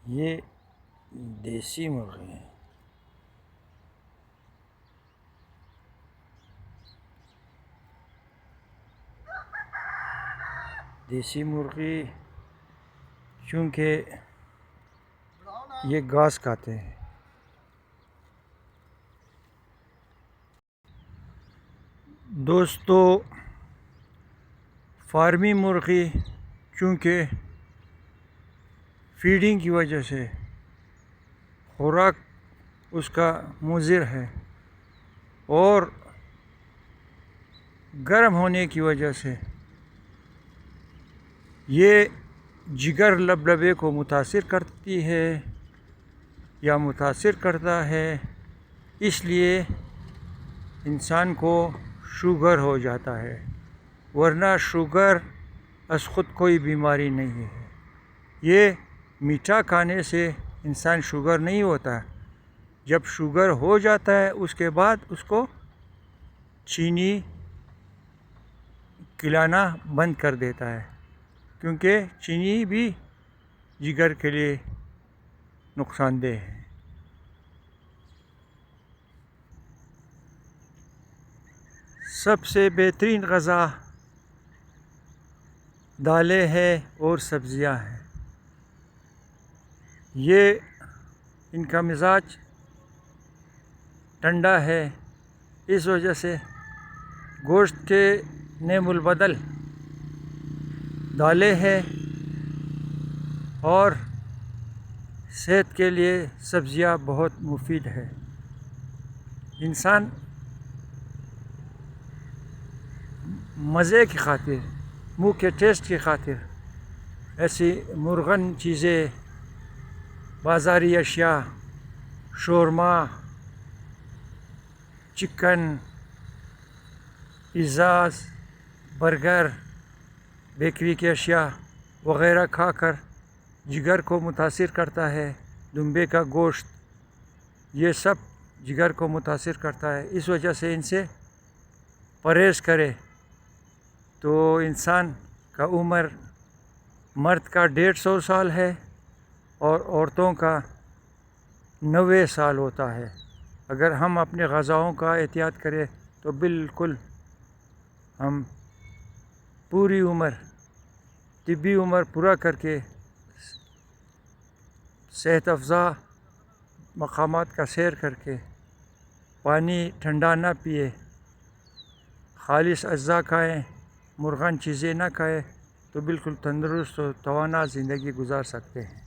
یہ دیسی مرغی ہیں۔ دیسی مرغی چونکہ یہ گھاس کھاتے ہیں۔ دوستو، فارمی مرغی چونکہ فیڈنگ کی وجہ سے خوراک اس کا مضر ہے اور گرم ہونے کی وجہ سے یہ جگر لبلبے کو متاثر کرتی ہے یا متاثر کرتا ہے، اس لیے انسان کو شوگر ہو جاتا ہے، ورنہ شوگر از خود کوئی بیماری نہیں ہے۔ یہ میٹھا کھانے سے انسان شوگر نہیں ہوتا، جب شوگر ہو جاتا ہے اس کے بعد اس کو چینی کھلانا بند کر دیتا ہے، کیونکہ چینی بھی جگر کے لیے نقصان دہ ہے۔ سب سے بہترین غذا دالیں ہیں اور سبزیاں ہیں۔ یہ ان کا مزاج ٹھنڈا ہے، اس وجہ سے گوشت کے نعم البدل دالیں ہیں اور صحت کے لیے سبزیاں بہت مفید ہے۔ انسان مزے کی خاطر، منہ کے ٹیسٹ کی خاطر ایسی مرغن چیزیں، بازاری اشیاء، شورما، چکن، پیزاز، برگر، بیکری کی اشیاء وغیرہ کھا کر جگر کو متاثر کرتا ہے۔ دمبے کا گوشت، یہ سب جگر کو متاثر کرتا ہے، اس وجہ سے ان سے پرہیز کرے تو انسان کا عمر مرد کا 150 سال ہے اور عورتوں کا 90 سال ہوتا ہے۔ اگر ہم اپنے غذاؤں کا احتیاط کریں تو بالکل ہم پوری عمر، طبی عمر پورا کر کے صحت افزا مقامات کا سیر کر کے پانی ٹھنڈا نہ پیے، خالص اجزا کھائیں، مرغن چیزیں نہ کھائیں تو بالکل تندرست و توانا زندگی گزار سکتے ہیں۔